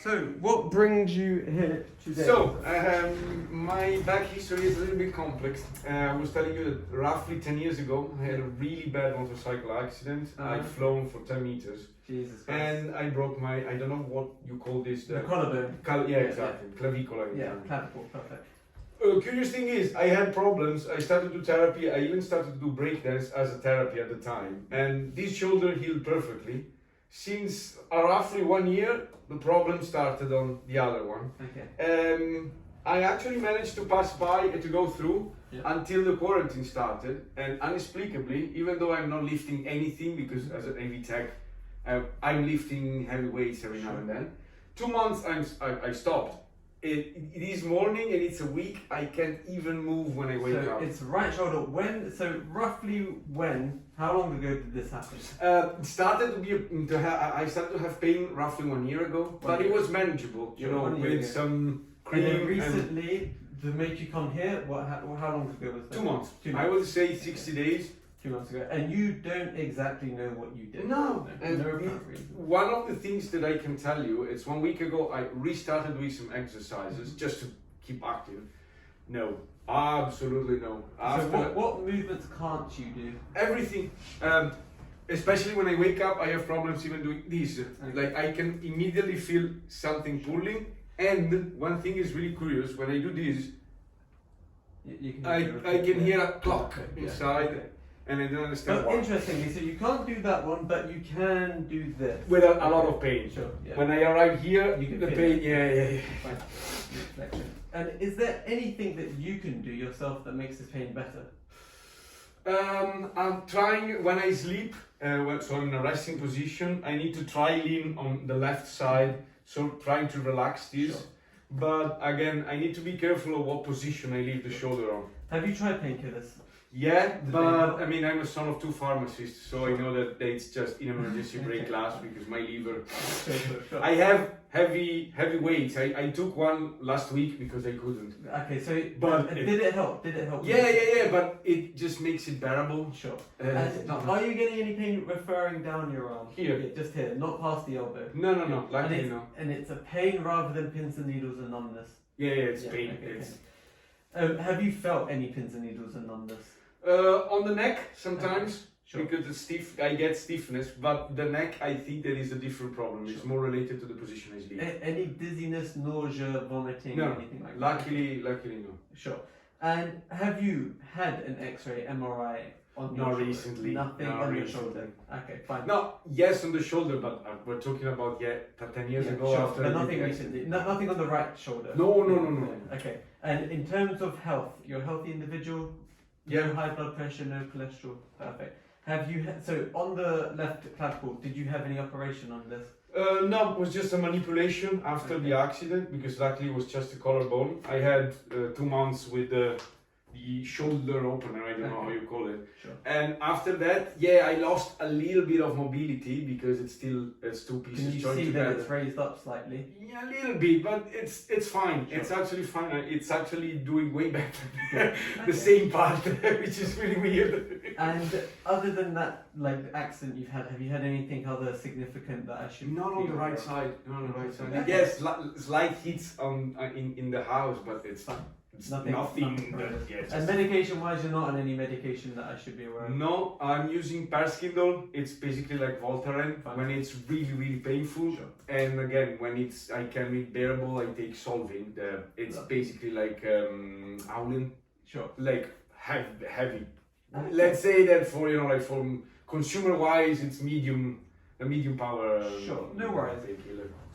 So, what brings you here today? So, my back history is a little bit complex. I was telling you that roughly 10 years ago, I had a really bad motorcycle accident. I'd flown for 10 meters. Jesus Christ. And I broke my, I don't know what you call this. The collarbone. Yeah, exactly. Clavicle. Yeah, clavicle, perfect. Curious thing is, I had problems. I started to do therapy. I even started to do breakdance as a therapy at the time. And this shoulder healed perfectly. Since roughly 1 year, the problem started on the other one. Okay. I actually managed to pass by and to go through until the quarantine started. And inexplicably, even though I'm not lifting anything, because as an AV tech, I'm lifting heavy weights every now and then. 2 months I stopped. It is morning and it's a week. I can't even move when I wake up. So it's right shoulder. When? So roughly when? How long ago did this happen? I started to have pain roughly 1 year ago, but it was manageable. You know, with some cream. And then recently, to make you come here, how long ago was that? 2 months. 2 months. I would say 60 days. 2 months ago, and you don't exactly know what you did. No, and no apparent reason. One of the things that I can tell you, it's 1 week ago I restarted doing some exercises just to keep active. No, absolutely no. So what movements can't you do? Everything. Especially when I wake up, I have problems even doing this. Okay. Like I can immediately feel something pulling, and one thing is really curious, when I do this, I can hear a clock inside. Okay. And I don't understand why. Interestingly, so you can't do that one, but you can do this. With a lot of pain. Sure. Yeah. When I arrive here, you can the feel pain, it. Fine. And is there anything that you can do yourself that makes this pain better? I'm trying, when I sleep, so I'm in a resting position, I need to try lean on the left side, so trying to relax this. Sure. But again, I need to be careful of what position I leave the shoulder on. Have you tried painkillers? Yeah, but I mean, I'm a son of two pharmacists, so I know that it's just in emergency break glass because my liver. Sure. I have heavy weights. I took one last week because I couldn't. Okay, so but did it help? Did it help? Yeah, but it just makes it bearable. Sure. Are you getting any pain referring down your arm? Here. Yeah, just here, not past the elbow. No. Luckily no. And it's a pain rather than pins and needles and numbness. Yeah, it's pain. Okay. Have you felt any pins and needles and numbness? On the neck sometimes, Sure. because it's stiff. I get stiffness, but the neck, I think there is a different problem. It's more related to the position I sleep. Any dizziness, nausea, vomiting, no, anything like luckily no. Sure. And have you had an X-ray, MRI on your Not shoulder? recently. Nothing on your shoulder. Okay, fine. No, yes on the shoulder, but we're talking about 10 years ago. Sure. After But nothing recently. Nothing on the right shoulder. No. Okay. And in terms of health, you're a healthy individual. Yeah. No high blood pressure, no cholesterol. Perfect. Have you so on the left clavicle? Did you have any operation on this? No, it was just a manipulation after the accident because luckily it was just a collarbone. I had 2 months with the shoulder opener, I don't know how you call it. Sure. And after that, I lost a little bit of mobility because it's two pieces Can you joined see together. that it's raised up slightly? Yeah, a little bit, but it's fine. Sure. It's actually fine. It's actually doing way better. The same part, which is really weird. And other than that, like the accident you've had, have you had anything other significant that I should? Not on the right side. Not on the right side. Yes, slight hits in the house, but it's fine. It's nothing and medication-wise, you're not on any medication that I should be aware of? No, I'm using Parskindol. It's basically like Voltaren when it's really painful. Sure. And again, when I can be bearable, I take Solving. It's basically like Aulin. Sure. Like heavy. Let's say that for for consumer-wise, it's medium power. Sure. No worries.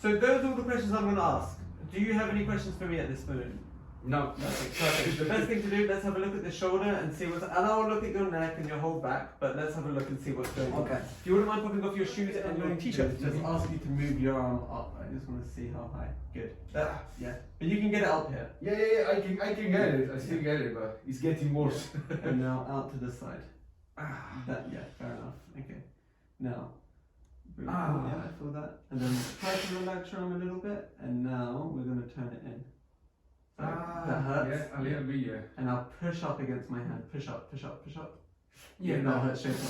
So those are all the questions I'm going to ask. Do you have any questions for me at this moment? No. Perfect. The best thing to do, let's have a look at the shoulder and see what's. And I'll look at your neck and your whole back, but let's have a look and see what's going on. Okay. If you wouldn't mind popping off your shoes and your t-shirt, just ask you to move your arm up. I just want to see how high. Good. Yeah. But you can get it up here. Yeah. I can get it. I still get it, but it's getting worse. And now out to the side. Fair enough. Okay. Now. Yeah, I feel that. And then try to relax your arm a little bit, and now we're going to turn it in. That hurts. Yeah, a little bit, yeah. And I'll push up against my hand. Push up. Yeah, that hurts straight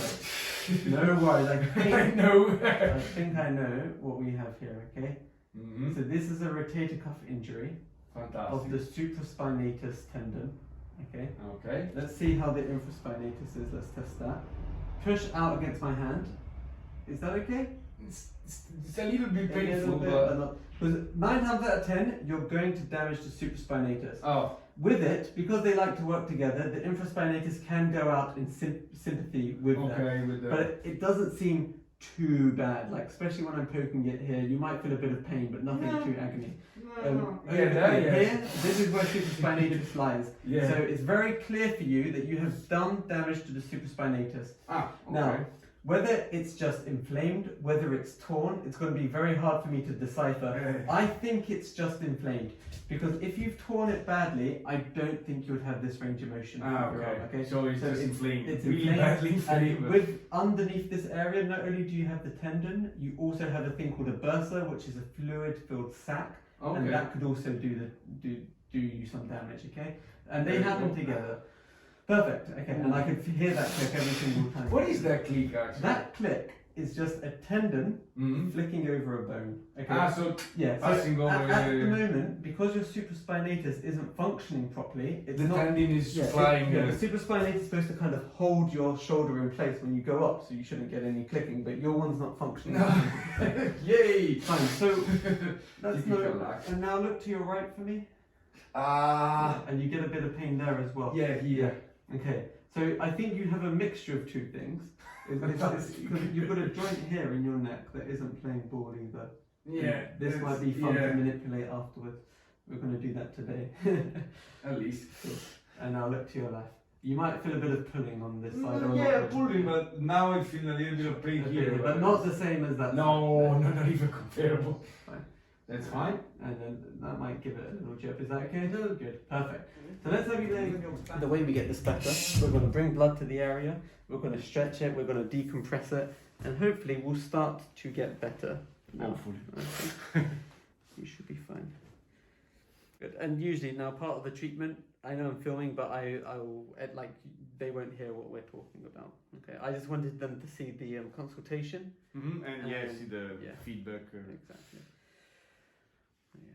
away. No worries. I think I know what we have here, okay? Mm-hmm. So this is a rotator cuff injury Fantastic. of the supraspinatus tendon. Okay. Okay. Let's see how the infraspinatus is. Let's test that. Push out against my hand. Is that okay? It's a little bit A painful, little bit, but not. Because 9 times out of 10, you're going to damage the supraspinatus. oh, With it, because they like to work together, the infraspinatus can go out in sympathy with them. okay, with the But it doesn't seem too bad. Like, especially when I'm poking it here, you might feel a bit of pain, but nothing too agony. Here, this is where supraspinatus lies. Yeah. So it's very clear for you that you have done damage to the supraspinatus. Ah, okay. Now, whether it's just inflamed, whether it's torn, it's going to be very hard for me to decipher. I think it's just inflamed, because if you've torn it badly, I don't think you would have this range of motion. Okay. So it's just inflamed. It's really inflamed, badly inflamed. and with underneath this area, not only do you have the tendon, you also have a thing called a bursa, which is a fluid-filled sac, and that could also do you some damage. Okay, and they happen together. Perfect. Okay, and I could hear that click every single time. What is that click actually? That click is just a tendon flicking over a bone. Okay. So yeah. passing So over. at the moment, because your supraspinatus isn't functioning properly, it's the not. tendon is flying. The supraspinatus is supposed to kind of hold your shoulder in place when you go up, so you shouldn't get any clicking. But your one's not functioning. Yay! Fine. So that's no. relax. And now look to your right for me. And you get a bit of pain there as well. yeah, here. Okay, so I think you have a mixture of two things. You've got a joint here in your neck that isn't playing ball either. Yeah. This might be fun to manipulate afterwards. We're going to do that today. At least. And now look to your left. You might feel a bit of pulling on this side. Or Yeah, not, pulling, but now I feel a little bit of pain here. but not the same as that. No, not even comparable. Fine. That's fine. And then that might give it a little chip. Is that okay? No. Good. Perfect. So let's have you lay. The way we get this better, we're going to bring blood to the area. We're going to stretch it. We're going to decompress it, and hopefully we'll start to get better. Hopefully. Okay. You should be fine. Good. And usually now part of the treatment, I know I'm filming, but I will like they won't hear what we're talking about. Okay. I just wanted them to see the consultation. Mm-hmm. And see the feedback. Exactly. Yeah.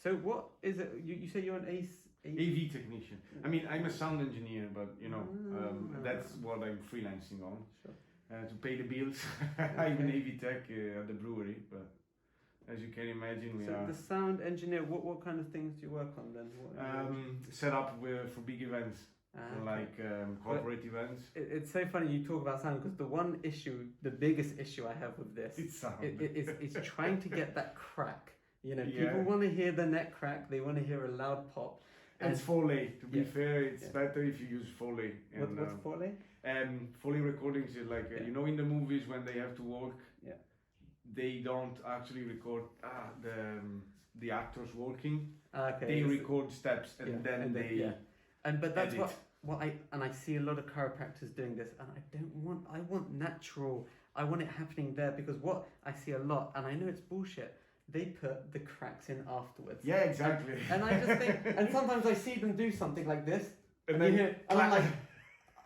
So what is it? You say you're an AV technician. I mean, I'm a sound engineer, but you know, that's what I'm freelancing on. Sure. To pay the bills. I'm an AV tech at the brewery, but as you can imagine, we are. The sound engineer. What kind of things do you work on then? Set up for big events, like corporate events. It's so funny you talk about sound, because the biggest issue I have with this, it's sound. It's trying to get that crack. You know, people want to hear the neck crack. They want to hear a loud pop. And it's Foley. To be fair, it's better if you use Foley. And, what's Foley? Foley recordings is like you know, in the movies when they have to walk, they don't actually record the actors walking. Okay. They record steps and then they. But that's edit. what I see a lot of chiropractors doing this, and I want natural. I want it happening there, because what I see a lot, and I know it's bullshit, they put the cracks in afterwards. Yeah, exactly. And I just think, and sometimes I see them do something like this, and then and I'm like,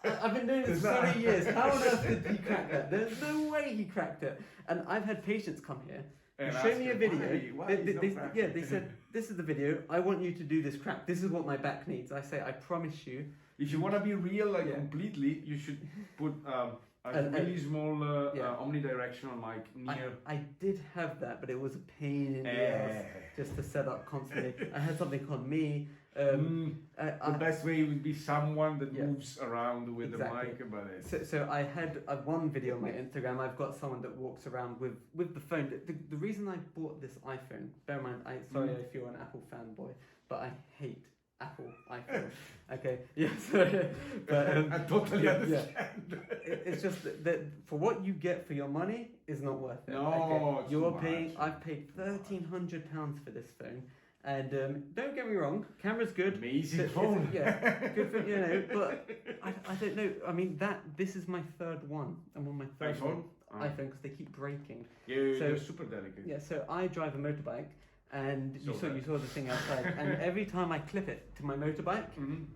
I've been doing this for so many years. How on earth did he crack that? There's no way he cracked it. And I've had patients come here. And show me a video. Why they said, this is the video. I want you to do this crack. This is what my back needs. I say, I promise you. If you want to be real, completely, you should put a really small omnidirectional mic near. I did have that, but it was a pain in the ass just to set up constantly. I had something called me. The best way would be someone that moves around with the mic. But so I had one video on my Instagram. I've got someone that walks around with the phone. The reason I bought this iPhone, bear in mind, sorry if you're an Apple fanboy, but I hate Apple iPhone. Okay, sorry. But, I totally understand. It's just that for what you get for your money is not worth it. No, it's you're too paying. much. I've paid £1,300 for this phone. And don't get me wrong, camera's good. Amazing phone. Good for but I don't know. I mean this is my third one. I'm on my third iPhone, iPhone, because they keep breaking. You're super delicate. Yeah, so I drive a motorbike, and you saw the thing outside. And every time I clip it to my motorbike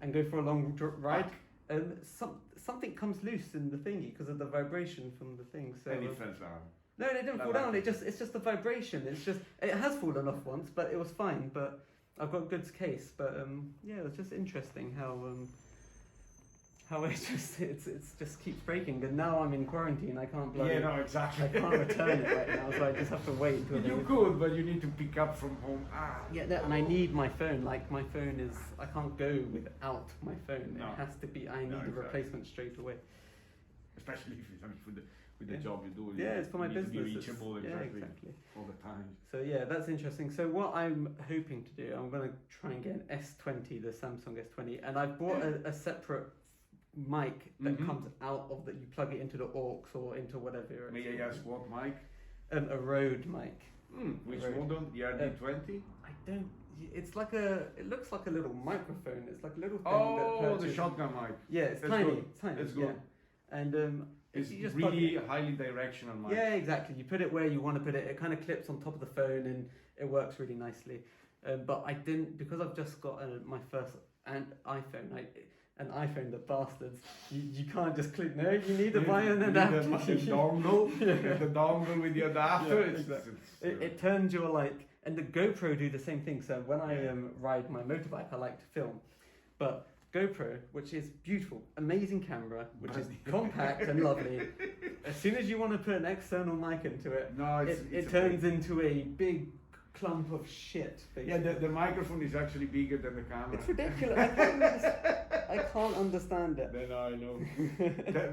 and go for a long ride, something comes loose in the thingy because of the vibration from the thing. So and it falls down. No, it didn't fall down. It's just the vibration. It has fallen off once, but it was fine. But I've got good case. But yeah, it was just interesting how it just keeps breaking. And now I'm in quarantine. I can't exactly. I can't return it right now, so I just have to wait until You could, but you need to pick up from home. Yeah, and I need my phone. Like my phone is, I can't go without my phone. No. It has to be. I need a replacement straight away. Especially with the job you do. Yeah, it's for my business. To be reachable exactly. all the time. So yeah, that's interesting. So what I'm hoping to do, I'm going to try and get an S20, the Samsung S20, and I've bought a separate mic that comes out of that. You plug it into the aux or into whatever. May I ask what mic? A Rode mic. Which model? The RD20? I don't. It's like it looks like a little microphone. It's like a little thing. Oh, the shotgun mic. Yeah, it's That's tiny. good. It's tiny. It's good. Yeah. And it's you just really highly directional mic. Yeah, exactly. You put it where you want to put it. It kind of clips on top of the phone, and it works really nicely. But I didn't, because I've just got my first iPhone. An iPhone, the bastards. You can't just click. No, you need to buy an adapter. The dongle. The dongle with the adapter. Yeah, exactly. It turns your and the GoPro do the same thing. So when I ride my motorbike, I like to film, but GoPro, which is beautiful, amazing camera, which is compact and lovely. As soon as you want to put an external mic into it, it turns into a big clump of shit. Basically. Yeah, the microphone is actually bigger than the camera. It's ridiculous. I can't understand it. Then I know.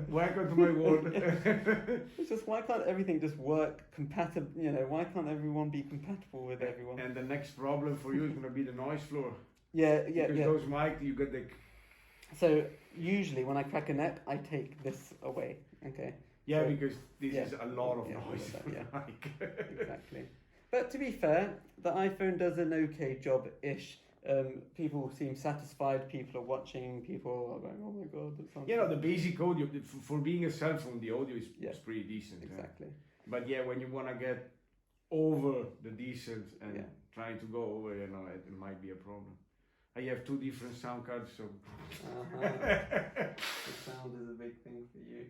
Welcome to my world. It's just, why can't everything just work compatible? Why can't everyone be compatible with everyone? And the next problem for you is going to be the noise floor. Yeah. Because those mics, you get the... So usually when I crack a neck, I take this away. Okay. Yeah, so, because this is a lot of noise. Exactly. But to be fair, the iPhone does an okay job-ish. People seem satisfied. People are watching. People are going, "Oh my god!" That sounds the basic audio for being a cell phone, the audio is pretty decent. Exactly. But when you want to get over the decent and trying to go over, it might be a problem. I have two different sound cards, so. The sound is a big thing for you.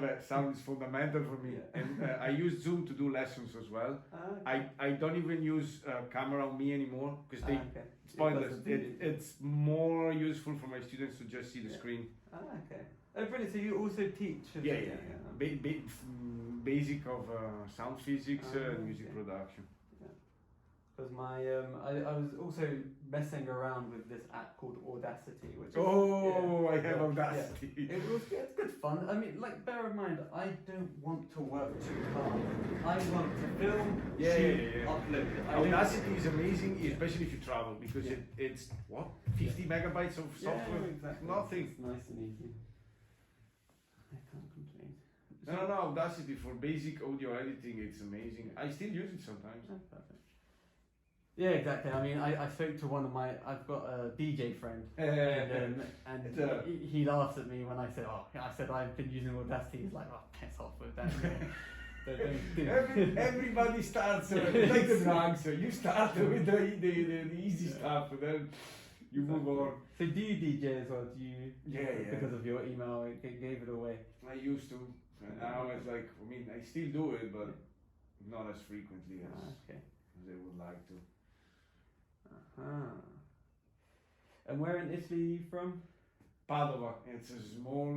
But sound is fundamental for me. Yeah. And I use Zoom to do lessons as well. I don't even use camera on me anymore because it's pointless. It's more useful for my students to just see the screen. Okay. Oh, brilliant. So you also teach? Basic of sound physics and music production. Because I was also messing around with this app called Audacity, which I have Audacity. Yeah. It's good fun. I mean, bear in mind, I don't want to work too hard. I want to film, shoot, upload. Audacity is amazing, especially if you travel, because it's 50 megabytes of software. Exactly. Nothing. It's nice and easy. I can't complain. No, Audacity for basic audio editing, it's amazing. I still use it sometimes. Oh, perfect. Yeah, exactly. I mean, I spoke to I've got a DJ friend, and he laughs at me when I said, I've been using Audacity. He's like, oh, piss off with that. Everybody starts like the drugs. You start with the easy stuff, and then you move on. So do you DJ as well? Do you? Yeah. Because of your email, it gave it away. I used to. And now it's I still do it, but not as frequently as they would like to. And where in Italy are you from? Padova. It's a small,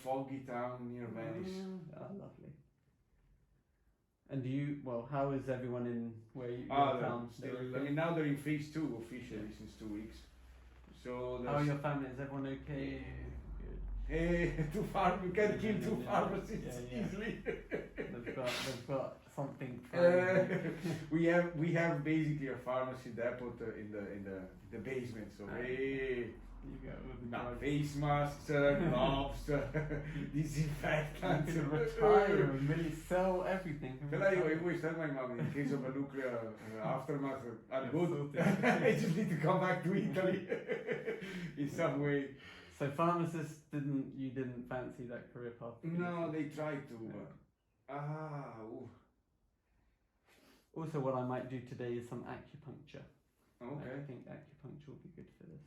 foggy town near Venice. Lovely. And how is everyone in where you town? Now they're in phase 2 officially since 2 weeks. So how are your family? Is everyone okay? Yeah. Hey, you can't kill two pharmacists easily. They've got something. We have basically a pharmacy depot in the basement. So you go face masks, gloves, disinfectants. You can retire and really sell everything. I always tell my mom, in case of a nuclear aftermath, I'm good. I just need to come back to Italy in some way. So pharmacists you didn't fancy that career path? No, they tried to. Also, what I might do today is some acupuncture. Okay. I think acupuncture will be good for this.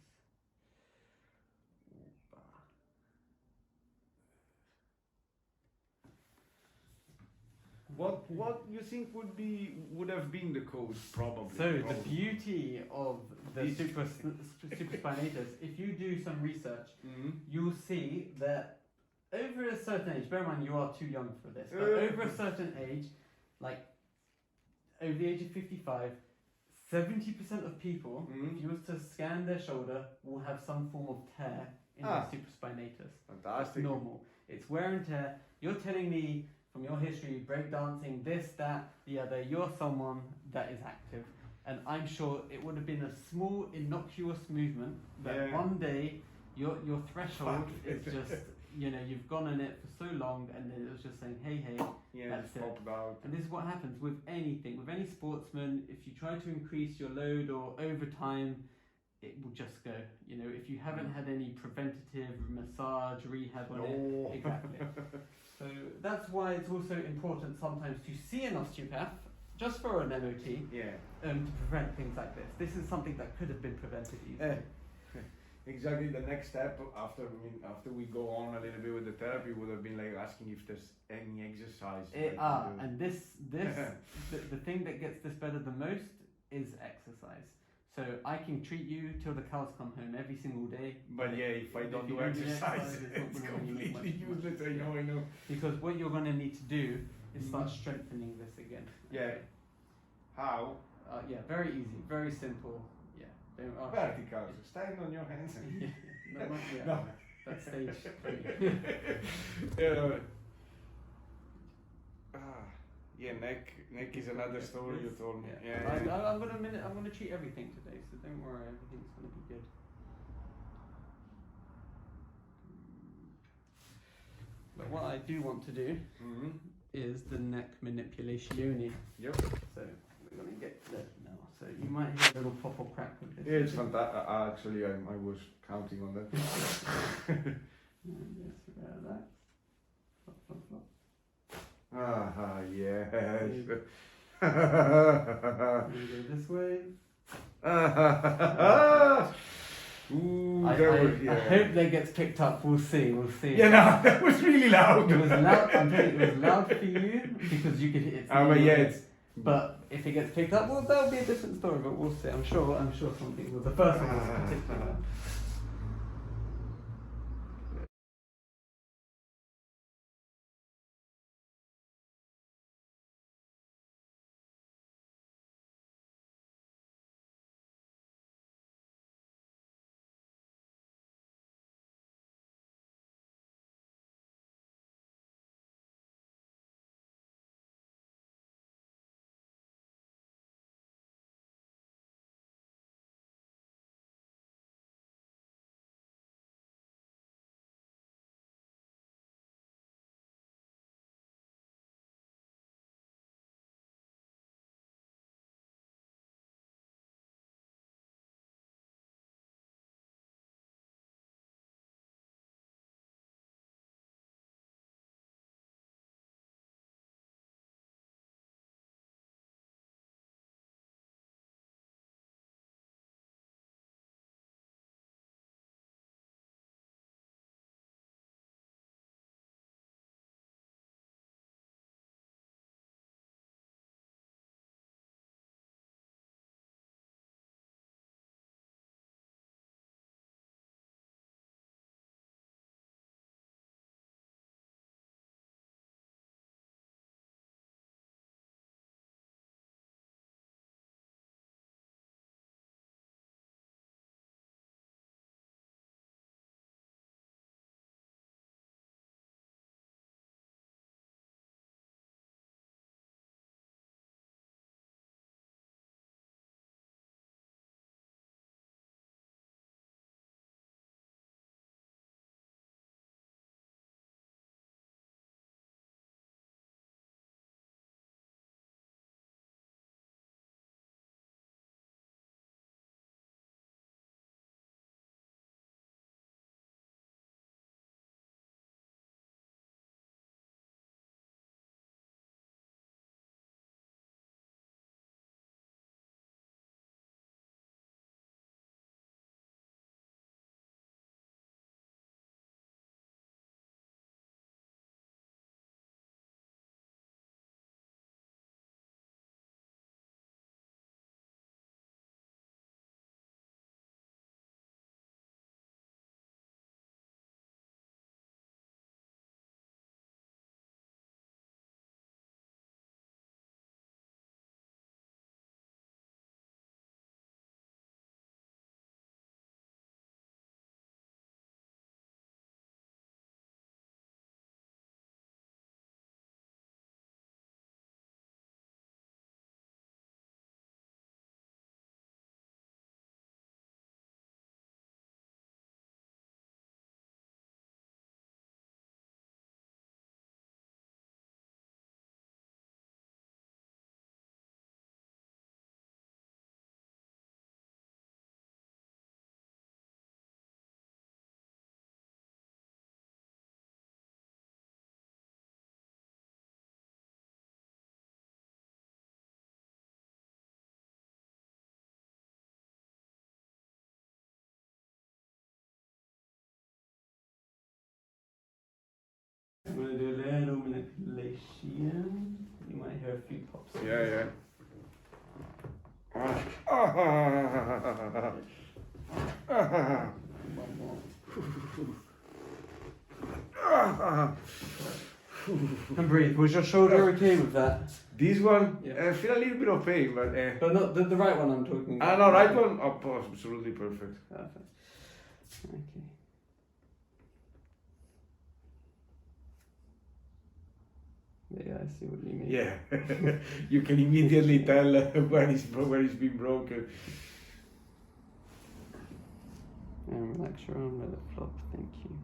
What you think would have been the cause probably? So probably. the beauty of the supraspinatus, if you do some research, you'll see that over a certain age, bear in mind you are too young for this, but over a certain age, like over the age of 55, 70% of people, if you was to scan their shoulder, will have some form of tear in the supraspinatus. Fantastic. It's normal. It's wear and tear. You're telling me from your history, breakdancing, this, that, the other, you're someone that is active. And I'm sure it would have been a small, innocuous movement that one day your threshold is just, you know, you've gone in it for so long and it was just saying, hey, that's it. About. And this is what happens with anything, with any sportsman. If you try to increase your load or over time, it will just go. You know, if you haven't had any preventative massage, rehab on it, exactly. So that's why it's also important sometimes to see an osteopath just for an MOT to prevent things like this. This is something that could have been prevented easily. Exactly. The next step after we go on a little bit with the therapy would have been like asking if there's any exercise. And this the thing that gets this better the most is exercise. So I can treat you till the cows come home every single day. But if I don't do exercise, it's completely useless. I know. Because what you're going to need to do is start strengthening this again. Yeah. How? Very easy, very simple. Vertical. Stand on your hands. No. That's stage 3. Neck is another story you told me. I'm gonna treat everything today, so don't worry, everything's gonna be good. But what I do want to do is the neck manipulation. Yep. So we're gonna get to that now. So you might hear a little pop or crack with this. Yeah, it's fantastic. Actually, I was counting on that. And just relax. Flop. Yes. We go this way. Ooh, I hope that gets picked up. We'll see. Yeah, no, that was really loud. It was loud. I'm telling you, it was loud for you because you could hit it. But if it gets picked up, well, that'll be a different story. But we'll see. I'm sure some people. The first one was particularly loud. And breathe. Was your shoulder okay with that? This one, Yeah. I feel a little bit of pain, but But not the right one I'm talking about. no, right one, oh, absolutely perfect. Perfect. Okay. Yeah, I see what you mean. Yeah, you can immediately tell where it's been broken. And relax your arm, let it flop. Thank you.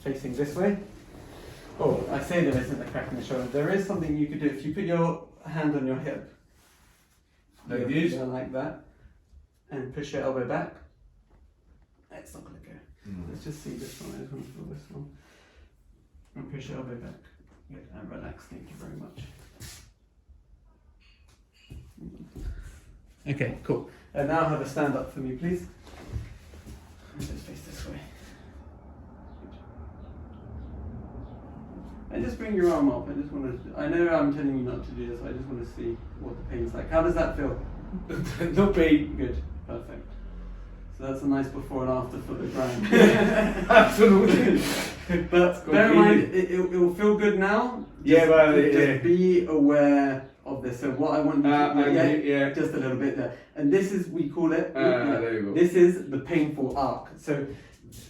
facing this way. Oh, I say there isn't a crack in the shoulder. There is something you could do. If you put your hand on your hip, Like this? Yeah, like that, and push your elbow back. It's not going to go. Let's just see this one. I just want to feel this one. And push your elbow back. Good, and relax. Thank you very much. Okay, cool. And now have a stand up for me, please. And just face this way. And just bring your arm up. I just want to. I know I'm telling you not to do this. I just want to see what the pain's like. How does that feel? No pain. Good. Perfect. So that's a nice before and after for the grind. Absolutely. But bear in mind, it will feel good now. Yeah, but just be aware of this. So what I want you to yeah. just a little bit there. And this is, we call it. There you go. This is the painful arc. So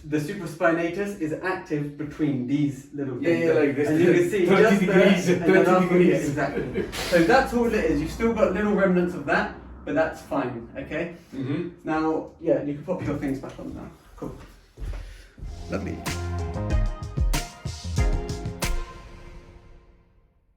the supraspinatus is active between these little things. Yeah, like this. And you can see 30 just degrees, there, and then 30 after- degrees. yeah, exactly. So that's all it is. You've still got little remnants of that, but that's fine. Okay. Mm-hmm. Now, yeah, you can pop your things back on now. Cool. Lovely.